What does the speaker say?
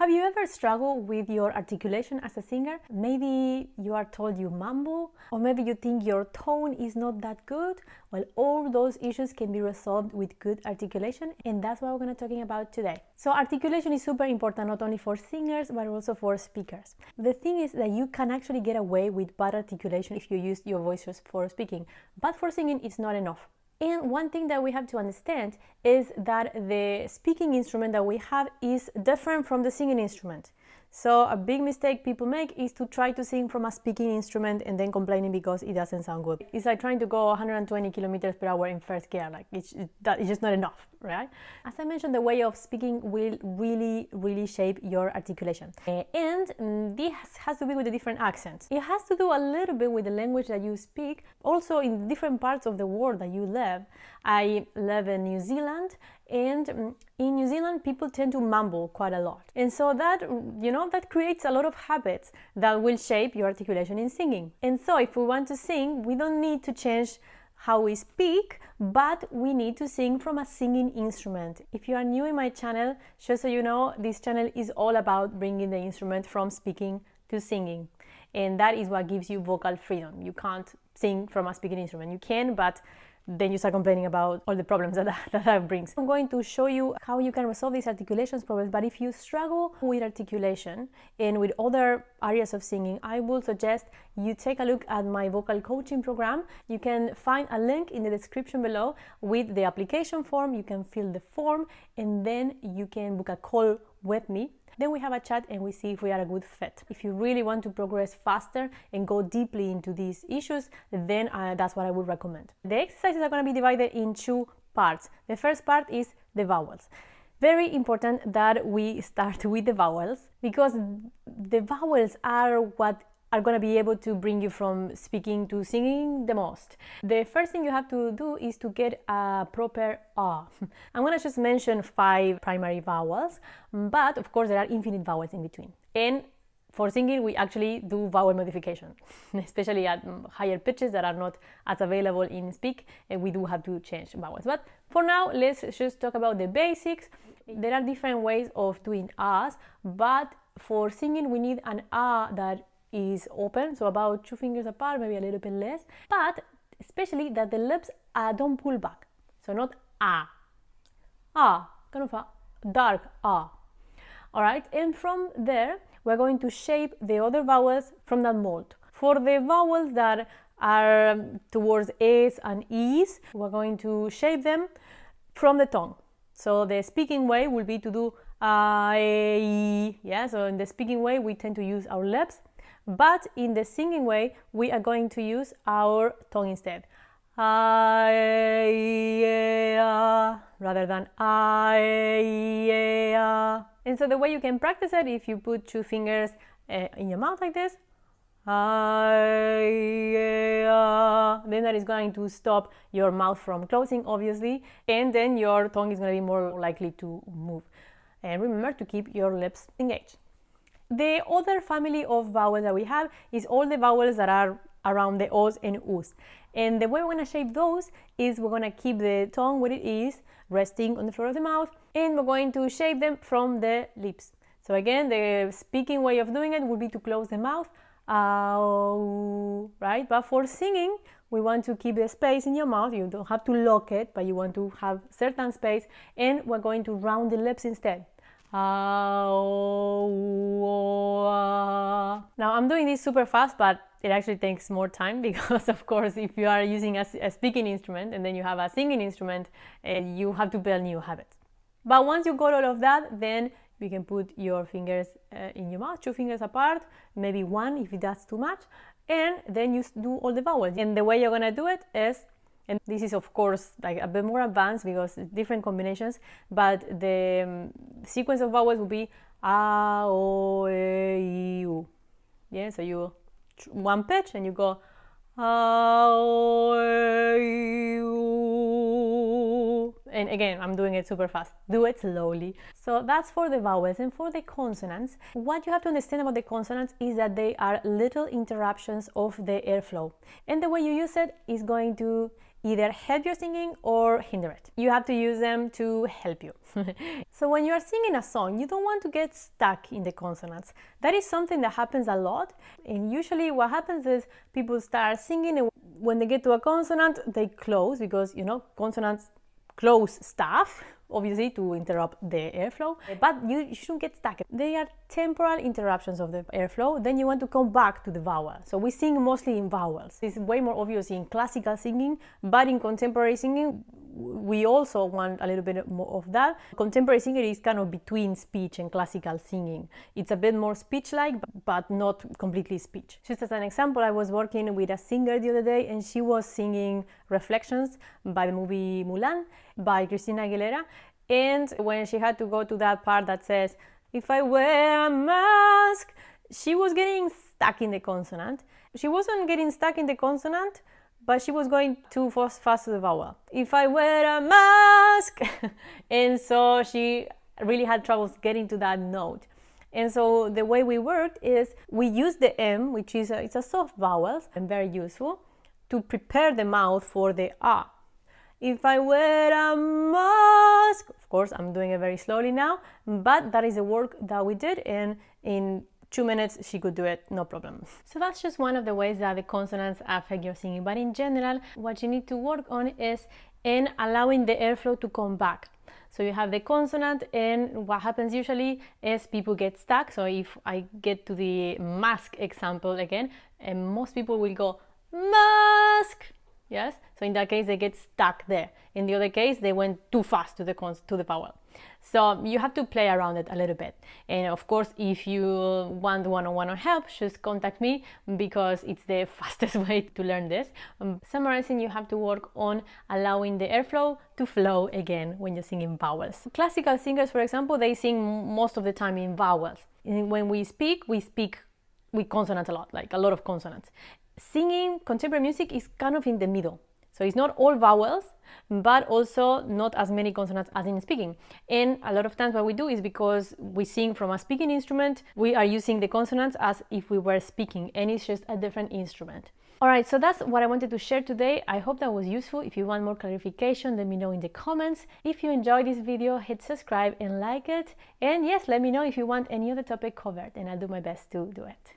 Have you ever struggled with your articulation as a singer? Maybe you are told you mumble, or maybe you think your tone is not that good. Well, all those issues can be resolved with good articulation, and that's what we're going to be talking about today. So articulation is super important not only for singers but also for speakers. The thing is that you can actually get away with bad articulation if you use your voices for speaking, but for singing it's not enough. And one thing that we have to understand is that the speaking instrument that we have is different from the singing instrument. So a big mistake people make is to try to sing from a speaking instrument and then complaining because it doesn't sound good. It's like trying to go 120 kilometers per hour in first gear. Like it's just not enough, right? As I mentioned, the way of speaking will really shape your articulation. And this has to do with the different accents. It has to do a little bit with the language that you speak. Also in different parts of the world that you live. I live in New Zealand, and in New Zealand people tend to mumble quite a lot, and so that that creates a lot of habits that will shape your articulation in singing. And so if we want to sing, we don't need to change how we speak, but we need to sing from a singing instrument. If you are new in my channel, just so you know, this channel is all about bringing the instrument from speaking to singing, and that is what gives you vocal freedom. You can't sing from a speaking instrument. You can, but then you start complaining about all the problems that brings. I'm going to show you how you can resolve these articulations problems, but if you struggle with articulation and with other areas of singing, I would suggest you take a look at my vocal coaching program. You can find a link in the description below with the application form. You can fill the form and then you can book a call with me. Then we have a chat and we see if we are a good fit. If you really want to progress faster and go deeply into these issues, then that's what I would recommend. The exercises are going to be divided in two parts. The first part is the vowels. Very important that we start with the vowels, because the vowels are what are going to be able to bring you from speaking to singing the most. The first thing you have to do is to get a proper ah. I'm going to just mention 5 primary vowels, but of course there are infinite vowels in between. And for singing, we actually do vowel modification, especially at higher pitches that are not as available in speak, and we do have to change vowels. But for now, let's just talk about the basics. There are different ways of doing ahs, but for singing, we need an ah that is open, so about 2 fingers apart, maybe a little bit less, but especially that the lips don't pull back, so not ah, kind of a dark ah. All right, and from there we're going to shape the other vowels from that mold. For the vowels that are towards A's and E's, we're going to shape them from the tongue. So the speaking way will be to do A, yeah, so in the speaking way we tend to use our lips, but in the singing way we are going to use our tongue instead, rather than And so the way you can practice it, if you put 2 fingers in your mouth like this, then that is going to stop your mouth from closing, obviously, and then your tongue is going to be more likely to move. And remember to keep your lips engaged. The other family of vowels that we have is all the vowels that are around the O's and U's. And the way we're going to shape those is we're going to keep the tongue where it is, resting on the floor of the mouth, and we're going to shape them from the lips. So again, the speaking way of doing it would be to close the mouth, right? But for singing, we want to keep the space in your mouth. You don't have to lock it, but you want to have certain space, and we're going to round the lips instead. Now I'm doing this super fast, but it actually takes more time because, of course, if you are using a speaking instrument and then you have a singing instrument, you have to build new habits. But once you got all of that, then you can put your fingers in your mouth, 2 fingers apart, maybe 1 if that's too much, and then you do all the vowels. And the way you're gonna do it is, and this is of course like a bit more advanced because different combinations, but the sequence of vowels will be a, o, e, u. Yeah, so you 1 pitch and you go a, o, e, u, And again, I'm doing it super fast. Do it slowly. So that's for the vowels. And for the consonants, what you have to understand about the consonants is that they are little interruptions of the airflow. And the way you use it is going to either help your singing or hinder it. You have to use them to help you. So when you are singing a song, you don't want to get stuck in the consonants. That is something that happens a lot. And usually what happens is people start singing, and when they get to a consonant, they close, because, you know, consonants close stuff, obviously, to interrupt the airflow, but you shouldn't get stuck. They are temporal interruptions of the airflow. Then you want to come back to the vowel. So we sing mostly in vowels. It's way more obvious in classical singing, but in contemporary singing, we also want a little bit more of that. Contemporary singing is kind of between speech and classical singing. It's a bit more speech-like, but not completely speech. Just as an example, I was working with a singer the other day, and she was singing Reflections by the movie Mulan by Christina Aguilera. And when she had to go to that part that says, "If I wear a mask," she was getting stuck in the consonant. She wasn't getting stuck in the consonant, but she was going too fast to the vowel. "If I wear a mask," and so she really had troubles getting to that note. And so the way we worked is we used the M, which is it's a soft vowel and very useful, to prepare the mouth for the A. "If I wear a mask," of course I'm doing it very slowly now, but that is the work that we did, and in 2 minutes she could do it, no problem. So that's just one of the ways that the consonants affect your singing. But in general, what you need to work on is in allowing the airflow to come back. So you have the consonant, and what happens usually is people get stuck. So if I get to the mask example again, and most people will go mask, yes? So in that case, they get stuck there. In the other case, they went too fast to the vowel. So you have to play around it a little bit. And of course, if you want one-on-one help, just contact me, because it's the fastest way to learn this. Summarizing, you have to work on allowing the airflow to flow again when you're singing vowels. Classical singers, for example, they sing most of the time in vowels. And when we speak with consonants a lot, like a lot of consonants. Singing contemporary music is kind of in the middle. So it's not all vowels, but also not as many consonants as in speaking. And a lot of times what we do is, because we sing from a speaking instrument, we are using the consonants as if we were speaking, and it's just a different instrument. Alright, so that's what I wanted to share today. I hope that was useful. If you want more clarification, let me know in the comments. If you enjoyed this video, hit subscribe and like it. And yes, let me know if you want any other topic covered, and I'll do my best to do it.